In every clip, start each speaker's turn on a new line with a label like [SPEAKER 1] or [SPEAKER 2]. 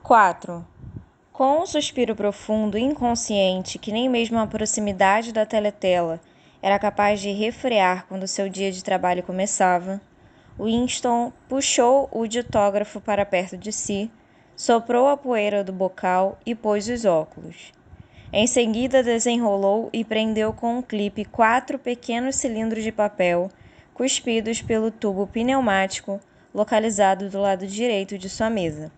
[SPEAKER 1] 4. Com um suspiro profundo e inconsciente que nem mesmo a proximidade da teletela era capaz de refrear quando seu dia de trabalho começava, Winston puxou o ditógrafo para perto de si, soprou a poeira do bocal e pôs os óculos. Em seguida, desenrolou e prendeu com um clipe 4 pequenos cilindros de papel, cuspidos pelo tubo pneumático localizado do lado direito de sua mesa.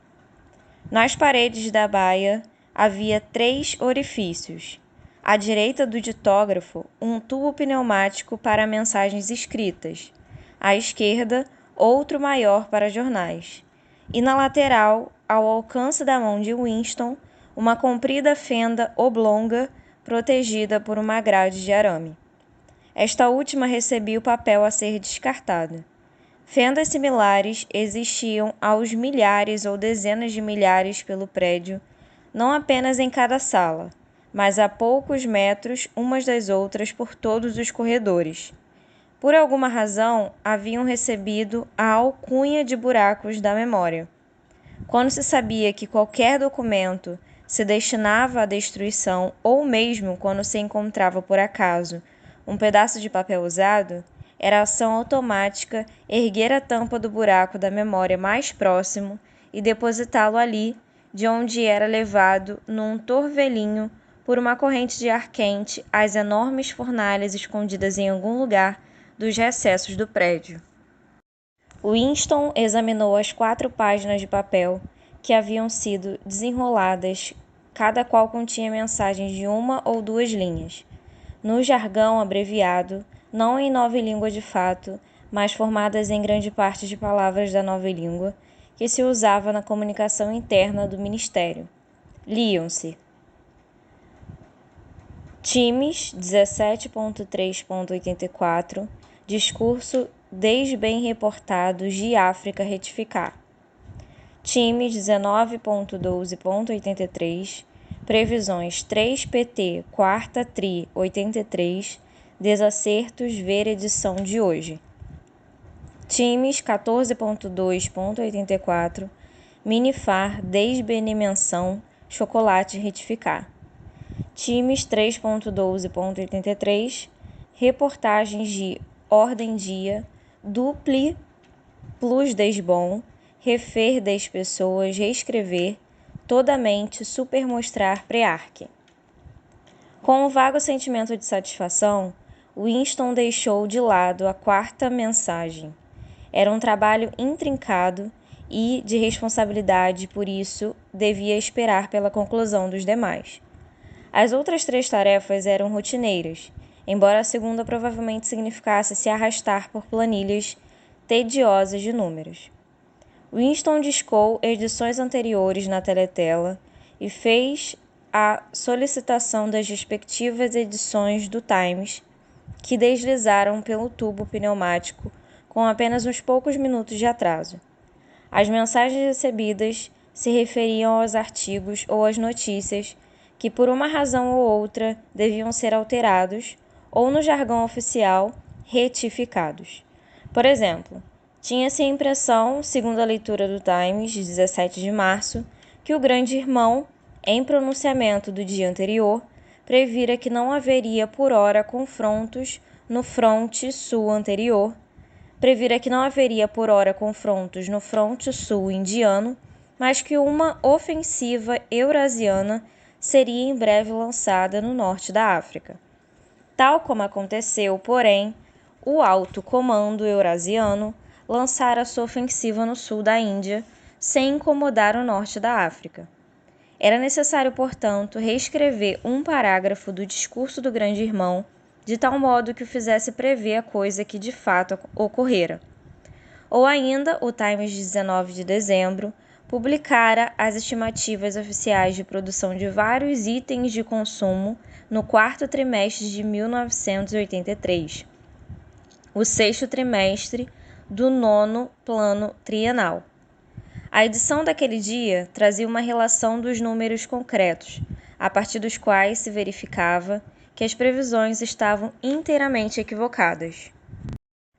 [SPEAKER 1] Nas paredes da baia havia 3 orifícios. À direita do ditógrafo, um tubo pneumático para mensagens escritas. À esquerda, outro maior para jornais. E na lateral, ao alcance da mão de Winston, uma comprida fenda oblonga protegida por uma grade de arame. Esta última recebia o papel a ser descartado. Fendas similares existiam aos milhares ou dezenas de milhares pelo prédio, não apenas em cada sala, mas a poucos metros umas das outras por todos os corredores. Por alguma razão, haviam recebido a alcunha de buracos da memória. Quando se sabia que qualquer documento se destinava à destruição, ou mesmo quando se encontrava por acaso um pedaço de papel usado, era ação automática erguer a tampa do buraco da memória mais próximo e depositá-lo ali, de onde era levado num torvelinho por uma corrente de ar quente às enormes fornalhas escondidas em algum lugar dos recessos do prédio. Winston examinou as 4 páginas de papel que haviam sido desenroladas, cada qual continha mensagens de 1 ou 2 linhas, no jargão abreviado, não em nova língua de fato, mas formadas em grande parte de palavras da nova língua, que se usava na comunicação interna do Ministério. Liam-se: Times 17.3.84, discurso desbem reportados de África retificar. Times 19.12.83, previsões 3PT, quarta tri 83, desacertos ver edição de hoje. Times 14.2.84, minifar desbenimensão, chocolate retificar. Times 3.12.83, reportagens de ordem dia, dupli plus desbom, refer 10 pessoas, reescrever, todamente supermostrar prearque. Com um vago sentimento de satisfação, Winston deixou de lado a 4ª mensagem. Era um trabalho intrincado e de responsabilidade, por isso devia esperar pela conclusão dos demais. As outras 3 tarefas eram rotineiras, embora a segunda provavelmente significasse se arrastar por planilhas tediosas de números. Winston discou edições anteriores na teletela e fez a solicitação das respectivas edições do Times, que deslizaram pelo tubo pneumático com apenas uns poucos minutos de atraso. As mensagens recebidas se referiam aos artigos ou às notícias que, por uma razão ou outra, deviam ser alterados ou, no jargão oficial, retificados. Por exemplo, tinha-se a impressão, segundo a leitura do Times, de 17 de março, que o grande irmão, em pronunciamento do dia anterior, previra que não haveria por ora confrontos no fronte sul anterior, previra que não haveria por ora confrontos no fronte sul indiano, mas que uma ofensiva eurasiana seria em breve lançada no norte da África. Tal como aconteceu, porém, o alto comando eurasiano lançara sua ofensiva no sul da Índia, sem incomodar o norte da África. Era necessário, portanto, reescrever um parágrafo do discurso do Grande Irmão, de tal modo que o fizesse prever a coisa que de fato ocorrera. Ou ainda, o Times de 19 de dezembro publicara as estimativas oficiais de produção de vários itens de consumo no 4º trimestre de 1983, o 6º trimestre do 9º plano trienal. A edição daquele dia trazia uma relação dos números concretos, a partir dos quais se verificava que as previsões estavam inteiramente equivocadas.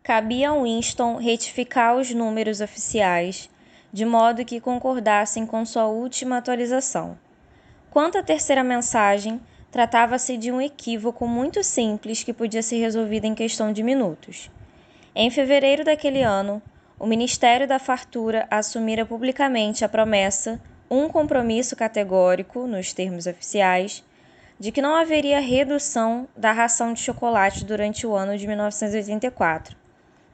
[SPEAKER 1] Cabia a Winston retificar os números oficiais, de modo que concordassem com sua última atualização. Quanto à terceira mensagem, tratava-se de um equívoco muito simples que podia ser resolvido em questão de minutos. Em fevereiro daquele ano, o Ministério da Fartura assumira publicamente a promessa, um compromisso categórico, nos termos oficiais, de que não haveria redução da ração de chocolate durante o ano de 1984.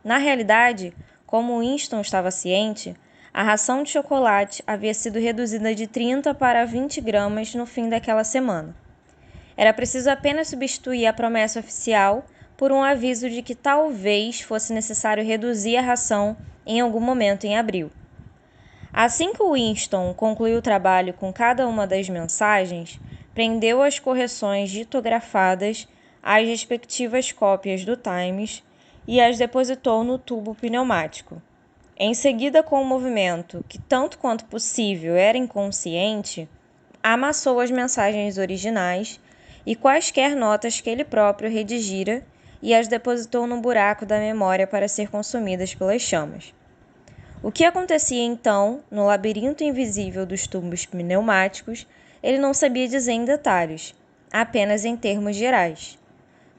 [SPEAKER 1] Na realidade, como Winston estava ciente, a ração de chocolate havia sido reduzida de 30 para 20 gramas no fim daquela semana. Era preciso apenas substituir a promessa oficial por um aviso de que talvez fosse necessário reduzir a ração em algum momento em abril. Assim que Winston concluiu o trabalho com cada uma das mensagens, prendeu as correções ditografadas às respectivas cópias do Times e as depositou no tubo pneumático. Em seguida, com um movimento que, tanto quanto possível, era inconsciente, amassou as mensagens originais e quaisquer notas que ele próprio redigira e as depositou no buraco da memória para ser consumidas pelas chamas. O que acontecia então, no labirinto invisível dos tubos pneumáticos, ele não sabia dizer em detalhes, apenas em termos gerais.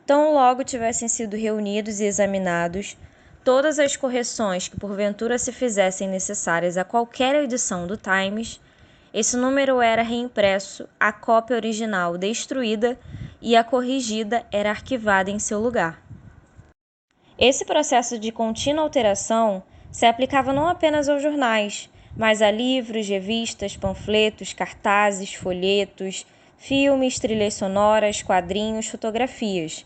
[SPEAKER 1] Tão logo tivessem sido reunidos e examinados todas as correções que porventura se fizessem necessárias a qualquer edição do Times, esse número era reimpresso, a cópia original destruída e a corrigida era arquivada em seu lugar. Esse processo de contínua alteração se aplicava não apenas aos jornais, mas a livros, revistas, panfletos, cartazes, folhetos, filmes, trilhas sonoras, quadrinhos, fotografias,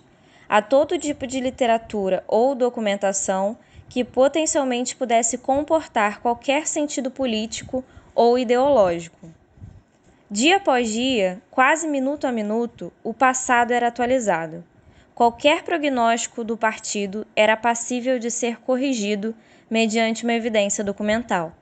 [SPEAKER 1] a todo tipo de literatura ou documentação que potencialmente pudesse comportar qualquer sentido político ou ideológico. Dia após dia, quase minuto a minuto, o passado era atualizado. Qualquer prognóstico do partido era passível de ser corrigido mediante uma evidência documental.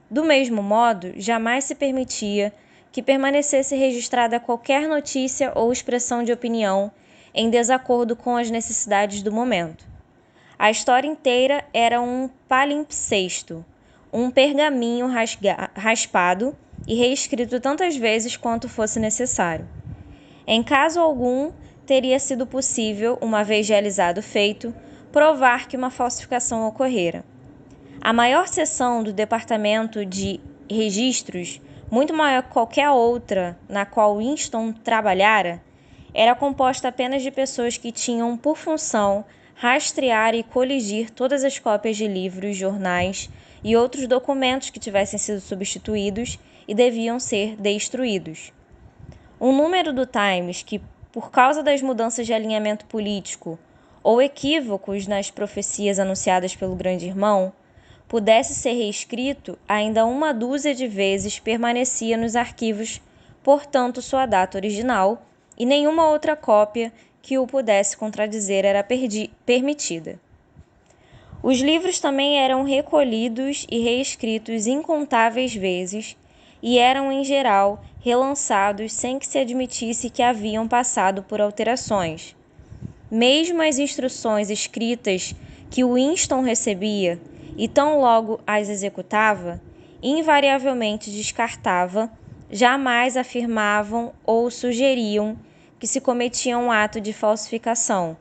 [SPEAKER 1] Do mesmo modo, jamais se permitia que permanecesse registrada qualquer notícia ou expressão de opinião em desacordo com as necessidades do momento. A história inteira era um palimpsesto, um pergaminho raspado e reescrito tantas vezes quanto fosse necessário. Em caso algum, teria sido possível, uma vez realizado o feito, provar que uma falsificação ocorrera. A maior seção do Departamento de Registros, muito maior que qualquer outra na qual Winston trabalhara, era composta apenas de pessoas que tinham por função rastrear e coligir todas as cópias de livros, jornais e outros documentos que tivessem sido substituídos e deviam ser destruídos. Um número do Times que, por causa das mudanças de alinhamento político ou equívocos nas profecias anunciadas pelo Grande Irmão, pudesse ser reescrito, ainda uma dúzia de vezes permanecia nos arquivos, portanto sua data original, e nenhuma outra cópia que o pudesse contradizer era permitida. Os livros também eram recolhidos e reescritos incontáveis vezes e eram, em geral, relançados sem que se admitisse que haviam passado por alterações. Mesmo as instruções escritas que Winston recebia e tão logo as executava, invariavelmente descartava, jamais afirmavam ou sugeriam que se cometia um ato de falsificação.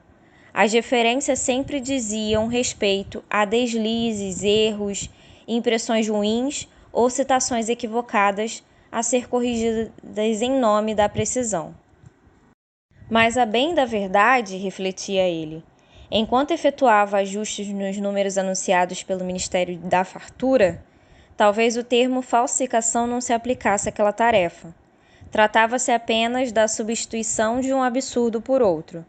[SPEAKER 1] As referências sempre diziam respeito a deslizes, erros, impressões ruins ou citações equivocadas a ser corrigidas em nome da precisão. Mas, a bem da verdade, refletia ele, enquanto efetuava ajustes nos números anunciados pelo Ministério da Fartura, talvez o termo falsificação não se aplicasse àquela tarefa. Tratava-se apenas da substituição de um absurdo por outro.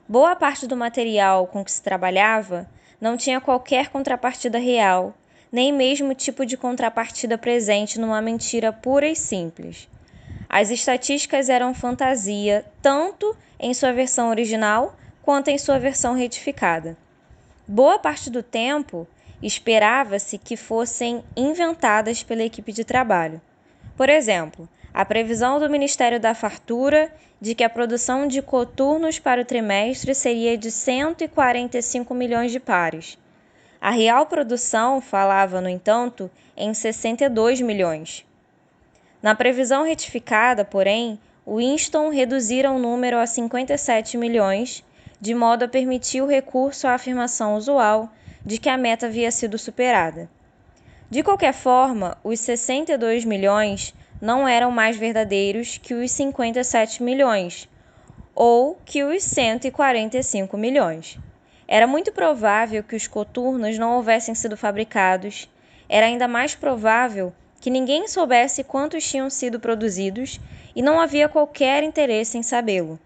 [SPEAKER 1] Boa parte do material com que se trabalhava não tinha qualquer contrapartida real, nem mesmo tipo de contrapartida presente numa mentira pura e simples. As estatísticas eram fantasia, tanto em sua versão original quanto em sua versão retificada. Boa parte do tempo, esperava-se que fossem inventadas pela equipe de trabalho. Por exemplo, a previsão do Ministério da Fartura de que a produção de coturnos para o trimestre seria de 145 milhões de pares. A real produção falava, no entanto, em 62 milhões. Na previsão retificada, porém, Winston reduzira o número a 57 milhões, de modo a permitir o recurso à afirmação usual de que a meta havia sido superada. De qualquer forma, os 62 milhões não eram mais verdadeiros que os 57 milhões, ou que os 145 milhões. Era muito provável que os coturnos não houvessem sido fabricados, era ainda mais provável que ninguém soubesse quantos tinham sido produzidos e não havia qualquer interesse em sabê-lo.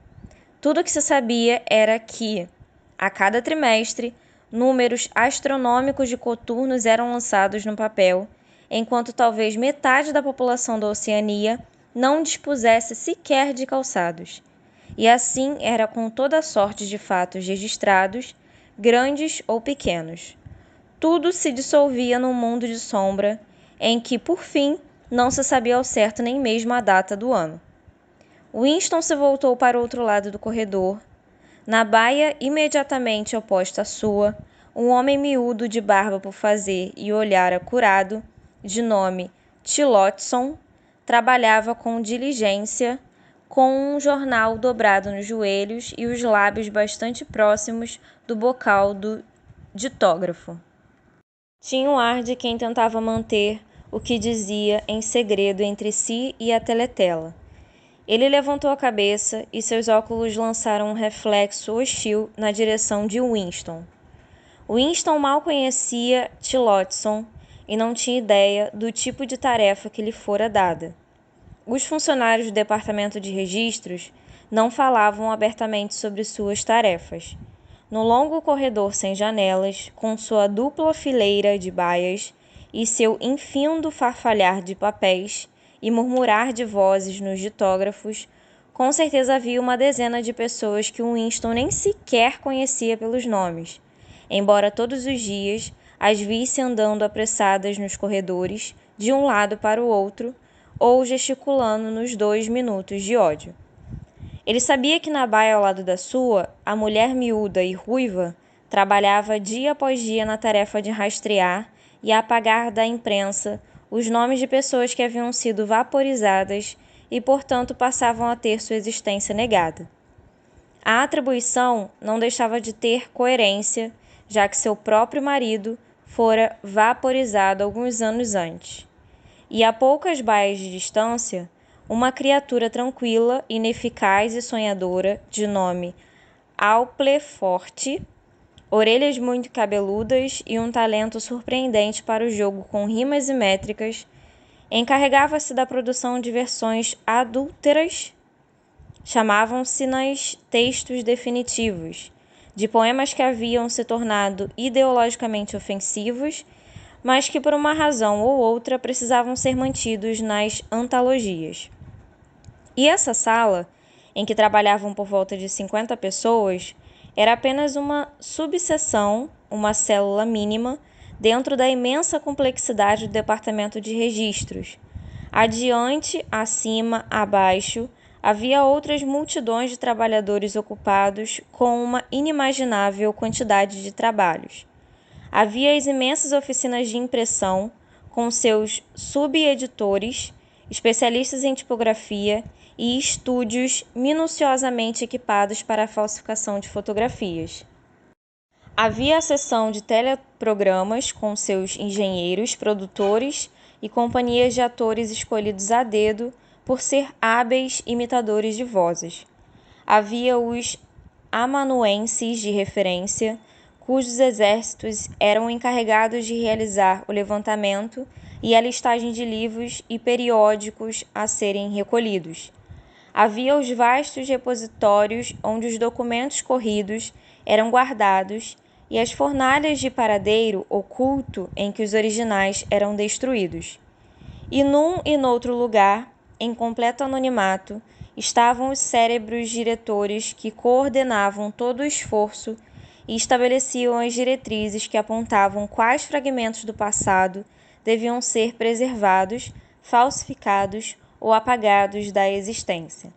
[SPEAKER 1] Tudo o que se sabia era que, a cada trimestre, números astronômicos de coturnos eram lançados no papel, enquanto talvez metade da população da Oceania não dispusesse sequer de calçados. E assim era com toda sorte de fatos registrados, grandes ou pequenos. Tudo se dissolvia num mundo de sombra, em que, por fim, não se sabia ao certo nem mesmo a data do ano. Winston se voltou para o outro lado do corredor. Na baia imediatamente oposta à sua, um homem miúdo de barba por fazer e olhar acurado, de nome Tillotson, trabalhava com diligência, com um jornal dobrado nos joelhos e os lábios bastante próximos do bocal do ditógrafo. Tinha o ar de quem tentava manter o que dizia em segredo entre si e a teletela. Ele levantou a cabeça e seus óculos lançaram um reflexo hostil na direção de Winston. Winston mal conhecia Tillotson e não tinha ideia do tipo de tarefa que lhe fora dada. Os funcionários do departamento de registros não falavam abertamente sobre suas tarefas. No longo corredor sem janelas, com sua dupla fileira de baias e seu infindo farfalhar de papéis e murmurar de vozes nos ditógrafos, com certeza havia uma dezena de pessoas que Winston nem sequer conhecia pelos nomes, embora todos os dias as visse andando apressadas nos corredores, de um lado para o outro, ou gesticulando nos 2 minutos de ódio. Ele sabia que na baia ao lado da sua, a mulher miúda e ruiva trabalhava dia após dia na tarefa de rastrear e apagar da imprensa os nomes de pessoas que haviam sido vaporizadas e, portanto, passavam a ter sua existência negada. A atribuição não deixava de ter coerência, já que seu próprio marido fora vaporizado alguns anos antes. E a poucas baias de distância, uma criatura tranquila, ineficaz e sonhadora, de nome Alpleforte, orelhas muito cabeludas e um talento surpreendente para o jogo com rimas e métricas, encarregava-se da produção de versões adúlteras, chamavam-se-nas textos definitivos, de poemas que haviam se tornado ideologicamente ofensivos, mas que por uma razão ou outra precisavam ser mantidos nas antologias. E essa sala, em que trabalhavam por volta de 50 pessoas, era apenas uma subseção, uma célula mínima, dentro da imensa complexidade do departamento de registros. Adiante, acima, abaixo, havia outras multidões de trabalhadores ocupados com uma inimaginável quantidade de trabalhos. Havia as imensas oficinas de impressão, com seus subeditores, especialistas em tipografia e estúdios minuciosamente equipados para a falsificação de fotografias. Havia a seção de teleprogramas, com seus engenheiros, produtores e companhias de atores escolhidos a dedo por ser hábeis imitadores de vozes. Havia os amanuenses de referência, cujos exércitos eram encarregados de realizar o levantamento e a listagem de livros e periódicos a serem recolhidos. Havia os vastos repositórios onde os documentos corridos eram guardados e as fornalhas de paradeiro oculto em que os originais eram destruídos. E num e noutro lugar, em completo anonimato, estavam os cérebros diretores que coordenavam todo o esforço e estabeleciam as diretrizes que apontavam quais fragmentos do passado deviam ser preservados, falsificados ou apagados da existência.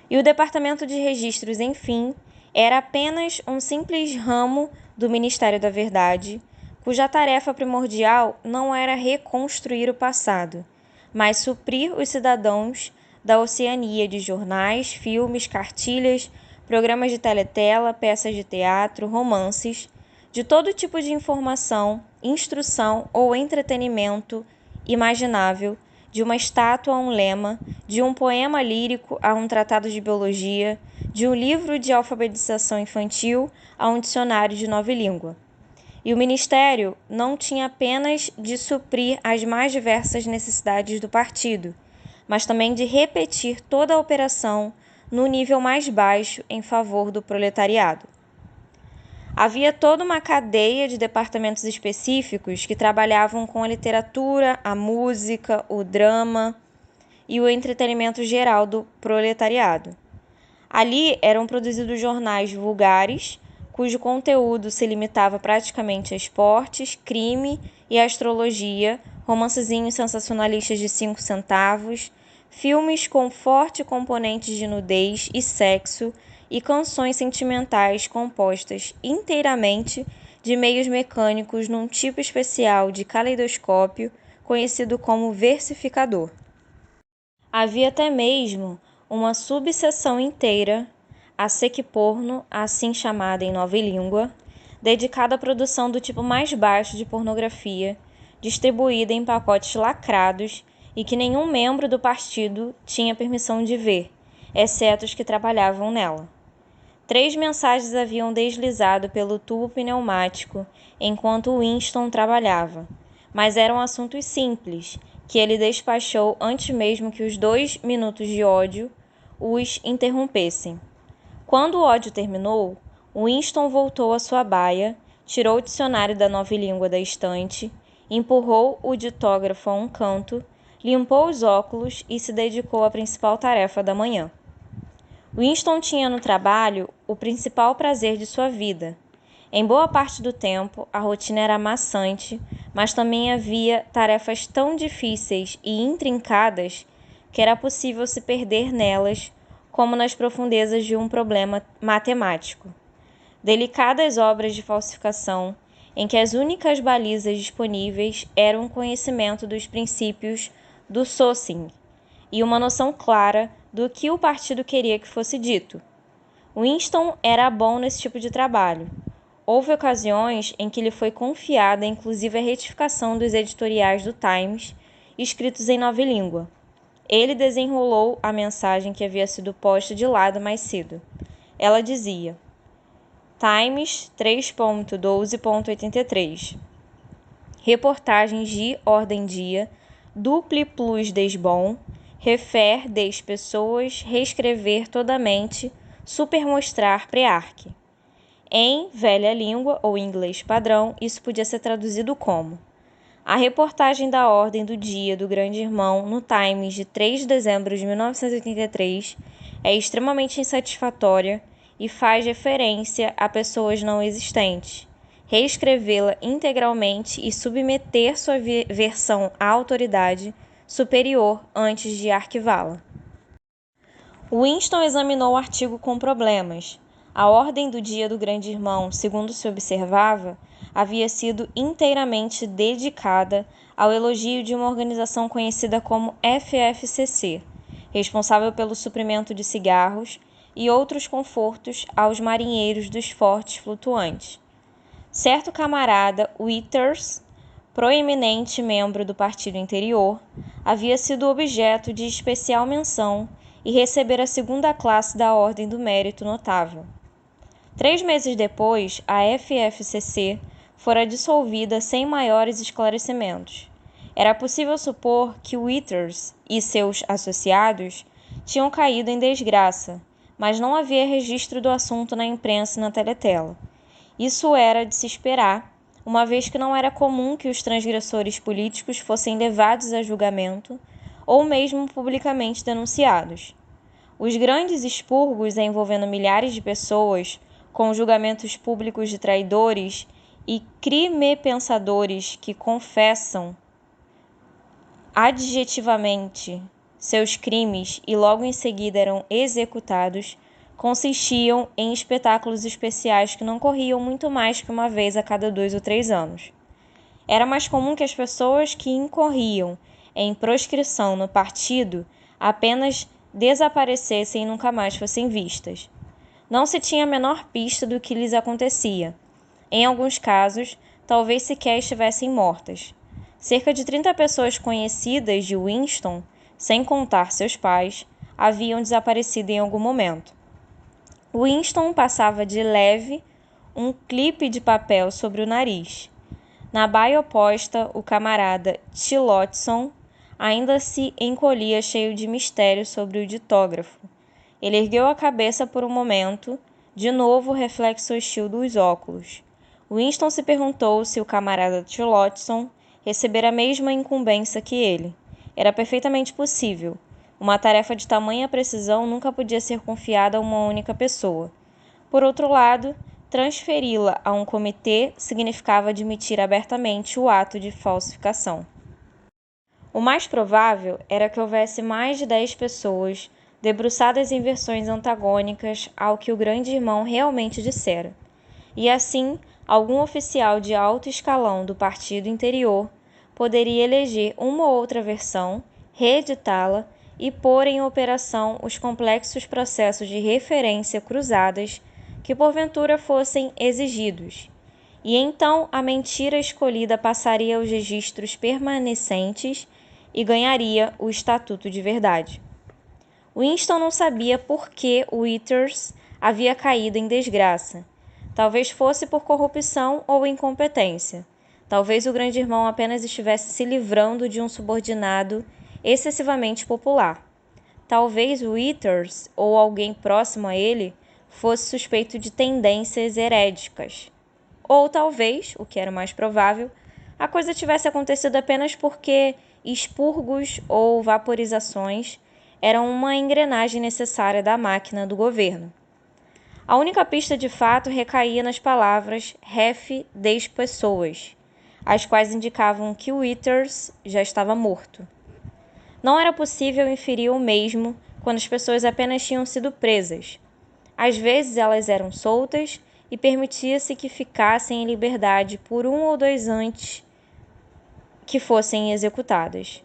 [SPEAKER 1] E o Departamento de Registros, enfim, era apenas um simples ramo do Ministério da Verdade, cuja tarefa primordial não era reconstruir o passado, mas suprir os cidadãos da Oceania de jornais, filmes, cartilhas, programas de teletela, peças de teatro, romances, de todo tipo de informação, instrução ou entretenimento imaginável, de uma estátua a um lema, de um poema lírico a um tratado de biologia, de um livro de alfabetização infantil a um dicionário de nova língua. E o Ministério não tinha apenas de suprir as mais diversas necessidades do partido, mas também de repetir toda a operação no nível mais baixo em favor do proletariado. Havia toda uma cadeia de departamentos específicos que trabalhavam com a literatura, a música, o drama e o entretenimento geral do proletariado. Ali eram produzidos jornais vulgares, cujo conteúdo se limitava praticamente a esportes, crime e astrologia, romancezinhos sensacionalistas de 5 centavos, filmes com forte componentes de nudez e sexo e canções sentimentais compostas inteiramente de meios mecânicos num tipo especial de caleidoscópio conhecido como versificador. Havia até mesmo uma subseção inteira, a sex-porno, assim chamada em nova língua, dedicada à produção do tipo mais baixo de pornografia, distribuída em pacotes lacrados e que nenhum membro do partido tinha permissão de ver, exceto os que trabalhavam nela. 3 mensagens haviam deslizado pelo tubo pneumático enquanto Winston trabalhava, mas eram assuntos simples, que ele despachou antes mesmo que os 2 minutos de ódio os interrompessem. Quando o ódio terminou, Winston voltou à sua baia, tirou o dicionário da nova língua da estante, empurrou o ditógrafo a um canto, limpou os óculos e se dedicou à principal tarefa da manhã. Winston tinha no trabalho o principal prazer de sua vida. Em boa parte do tempo, a rotina era maçante, mas também havia tarefas tão difíceis e intrincadas que era possível se perder nelas, como nas profundezas de um problema matemático. Delicadas obras de falsificação, em que as únicas balizas disponíveis eram o conhecimento dos princípios do Socing e uma noção clara do que o partido queria que fosse dito. Winston era bom nesse tipo de trabalho. Houve ocasiões em que lhe foi confiada inclusive a retificação dos editoriais do Times, escritos em nova língua. Ele desenrolou a mensagem que havia sido posta de lado mais cedo. Ela dizia: Times 3.12.83 Reportagens de ordem dia, dupli plus des bons, refer des pessoas, reescrever todamente, supermostrar prearque. Em velha língua ou inglês padrão, isso podia ser traduzido como: a reportagem da ordem do dia do Grande Irmão no Times de 3 de dezembro de 1983 é extremamente insatisfatória e faz referência a pessoas não existentes. Reescrevê-la integralmente e submeter sua versão à autoridade superior antes de arquivá-la. Winston examinou o artigo com problemas. A ordem do dia do Grande Irmão, segundo se observava, havia sido inteiramente dedicada ao elogio de uma organização conhecida como FFCC, responsável pelo suprimento de cigarros e outros confortos aos marinheiros dos fortes flutuantes. Certo camarada Withers, proeminente membro do Partido Interior, havia sido objeto de especial menção e recebera a 2ª classe da Ordem do Mérito Notável. 3 meses depois, a FFCC fora dissolvida sem maiores esclarecimentos. Era possível supor que Withers e seus associados tinham caído em desgraça, mas não havia registro do assunto na imprensa e na teletela. Isso era de se esperar, uma vez que não era comum que os transgressores políticos fossem levados a julgamento ou mesmo publicamente denunciados. Os grandes expurgos envolvendo milhares de pessoas, com julgamentos públicos de traidores e crimepensadores que confessam adjetivamente seus crimes e logo em seguida eram executados, consistiam em espetáculos especiais que não corriam muito mais que uma vez a cada 2 ou 3 anos. Era mais comum que as pessoas que incorriam em proscrição no partido apenas desaparecessem e nunca mais fossem vistas. Não se tinha a menor pista do que lhes acontecia. Em alguns casos, talvez sequer estivessem mortas. Cerca de 30 pessoas conhecidas de Winston, sem contar seus pais, haviam desaparecido em algum momento. Winston passava de leve um clipe de papel sobre o nariz. Na baia oposta, o camarada Tillotson ainda se encolhia cheio de mistério sobre o ditógrafo. Ele ergueu a cabeça por um momento, de novo o reflexo hostil dos óculos. Winston se perguntou se o camarada Tillotson recebera a mesma incumbência que ele. Era perfeitamente possível. Uma tarefa de tamanha precisão nunca podia ser confiada a uma única pessoa. Por outro lado, transferi-la a um comitê significava admitir abertamente o ato de falsificação. O mais provável era que houvesse mais de 10 pessoas debruçadas em versões antagônicas ao que o grande irmão realmente dissera. E assim, algum oficial de alto escalão do partido interior poderia eleger uma ou outra versão, reeditá-la e pôr em operação os complexos processos de referência cruzadas que porventura fossem exigidos. E então a mentira escolhida passaria aos registros permanecentes e ganharia o estatuto de verdade. Winston não sabia por que Withers havia caído em desgraça. Talvez fosse por corrupção ou incompetência. Talvez o grande irmão apenas estivesse se livrando de um subordinado excessivamente popular. Talvez Withers ou alguém próximo a ele fosse suspeito de tendências heréticas. Ou talvez, o que era o mais provável, a coisa tivesse acontecido apenas porque expurgos ou vaporizações eram uma engrenagem necessária da máquina do governo. A única pista de fato recaía nas palavras ref 10 pessoas, as quais indicavam que Withers já estava morto. Não era possível inferir o mesmo quando as pessoas apenas tinham sido presas. Às vezes elas eram soltas e permitia-se que ficassem em liberdade por 1 ou 2 antes que fossem executadas.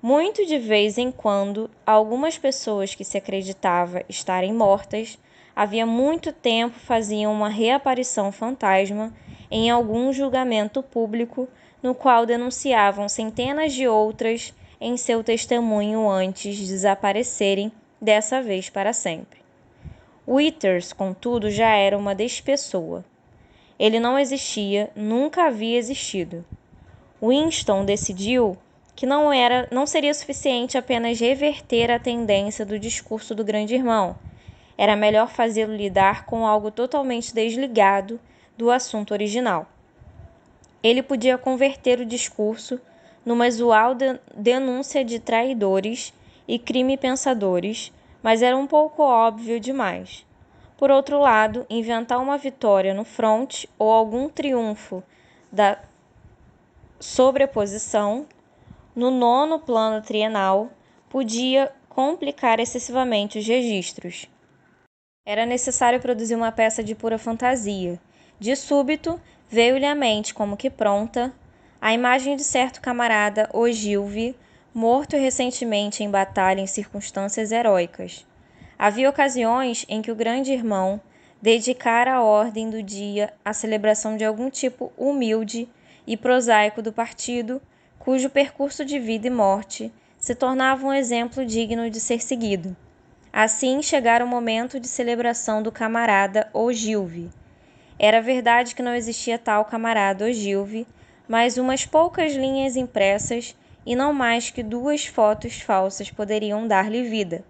[SPEAKER 1] Muito de vez em quando, algumas pessoas que se acreditava estarem mortas, havia muito tempo faziam uma reaparição fantasma em algum julgamento público, no qual denunciavam centenas de outras em seu testemunho antes de desaparecerem, dessa vez para sempre. Withers, contudo, já era uma despessoa. Ele não existia, nunca havia existido. Winston decidiu que não seria suficiente apenas reverter a tendência do discurso do grande irmão. Era melhor fazê-lo lidar com algo totalmente desligado do assunto original. Ele podia converter o discurso numa usual denúncia de traidores e crime-pensadores, mas era um pouco óbvio demais. Por outro lado, inventar uma vitória no fronte ou algum triunfo da sobreposição no 9º plano trienal podia complicar excessivamente os registros. Era necessário produzir uma peça de pura fantasia. De súbito, veio-lhe à mente, como que pronta, a imagem de certo camarada Ogilvy, morto recentemente em batalha em circunstâncias heróicas. Havia ocasiões em que o grande irmão dedicara a ordem do dia à celebração de algum tipo humilde e prosaico do partido, cujo percurso de vida e morte se tornava um exemplo digno de ser seguido. Assim chegara o momento de celebração do camarada Ogilvy. Era verdade que não existia tal camarada Ogilvy, mas umas poucas linhas impressas e não mais que 2 fotos falsas poderiam dar-lhe vida.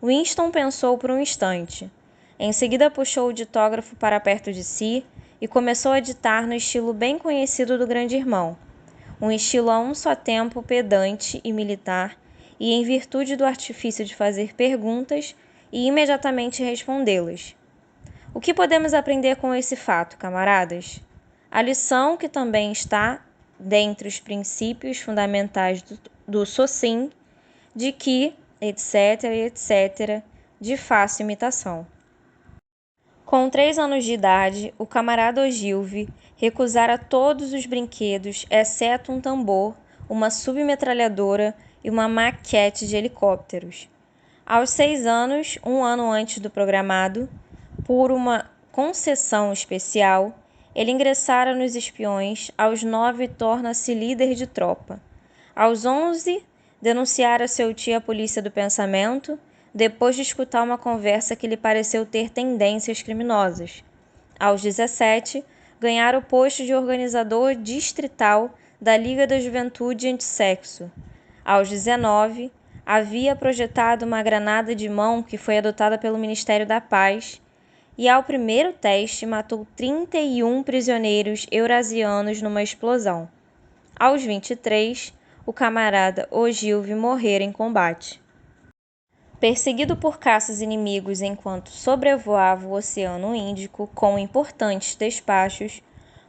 [SPEAKER 1] Winston pensou por um instante. Em seguida puxou o ditógrafo para perto de si e começou a ditar no estilo bem conhecido do grande irmão, um estilo a um só tempo pedante e militar, e em virtude do artifício de fazer perguntas e imediatamente respondê-las. O que podemos aprender com esse fato, camaradas? A lição que também está dentre os princípios fundamentais do Socin, de que, etc., de fácil imitação. Com 3 anos de idade, o camarada Ogilvy recusara todos os brinquedos exceto um tambor, uma submetralhadora e uma maquete de helicópteros. Aos 6 anos, um ano antes do programado, por uma concessão especial, ele ingressara nos espiões, aos 9 torna-se líder de tropa. Aos 11, denunciara seu tio à polícia do pensamento, depois de escutar uma conversa que lhe pareceu ter tendências criminosas. Aos 17, ganhara o posto de organizador distrital da Liga da Juventude Antissexo. Aos 19, havia projetado uma granada de mão que foi adotada pelo Ministério da Paz, e ao primeiro teste matou 31 prisioneiros eurasianos numa explosão. Aos 23, o camarada Ogilvy morrera em combate. Perseguido por caças inimigos enquanto sobrevoava o Oceano Índico com importantes despachos,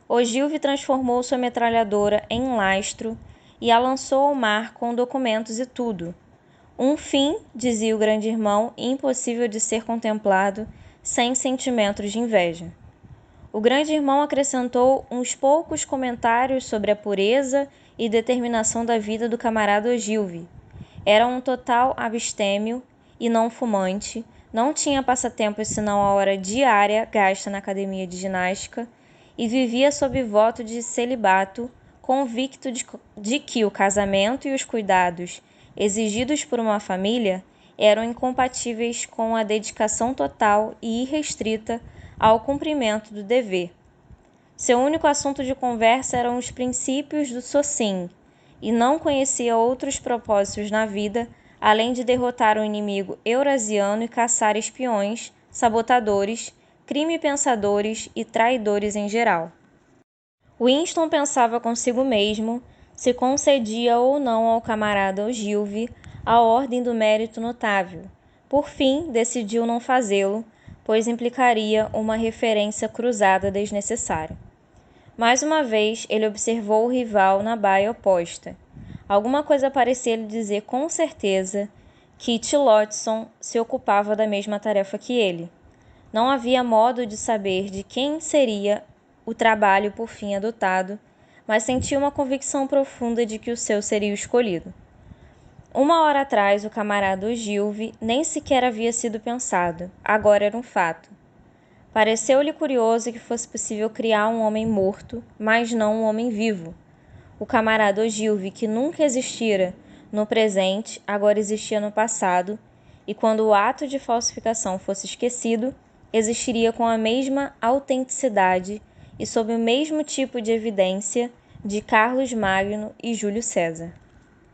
[SPEAKER 1] Ogilvy transformou sua metralhadora em lastro e a lançou ao mar com documentos e tudo. Um fim, dizia o grande irmão, impossível de ser contemplado sem sentimentos de inveja. O grande irmão acrescentou uns poucos comentários sobre a pureza e determinação da vida do camarada Ogilvy. Era um total abstêmio e não fumante, não tinha passatempos senão a hora diária gasta na academia de ginástica e vivia sob voto de celibato, convicto de que o casamento e os cuidados exigidos por uma família eram incompatíveis com a dedicação total e irrestrita ao cumprimento do dever. Seu único assunto de conversa eram os princípios do Socin, e não conhecia outros propósitos na vida além de derrotar o inimigo eurasiano e caçar espiões, sabotadores, crime-pensadores e traidores em geral. Winston pensava consigo mesmo se concedia ou não ao camarada Ogilvy a ordem do mérito notável. Por fim, decidiu não fazê-lo, pois implicaria uma referência cruzada desnecessária. Mais uma vez, ele observou o rival na baia oposta. Alguma coisa parecia lhe dizer com certeza que Tillotson se ocupava da mesma tarefa que ele. Não havia modo de saber de quem seria o trabalho por fim adotado, mas sentia uma convicção profunda de que o seu seria o escolhido. 1 hora atrás, o camarada Ogilvy nem sequer havia sido pensado, agora era um fato. Pareceu-lhe curioso que fosse possível criar um homem morto, mas não um homem vivo. O camarada Ogilvy, que nunca existira no presente, agora existia no passado, e quando o ato de falsificação fosse esquecido, existiria com a mesma autenticidade e sob o mesmo tipo de evidência de Carlos Magno e Júlio César.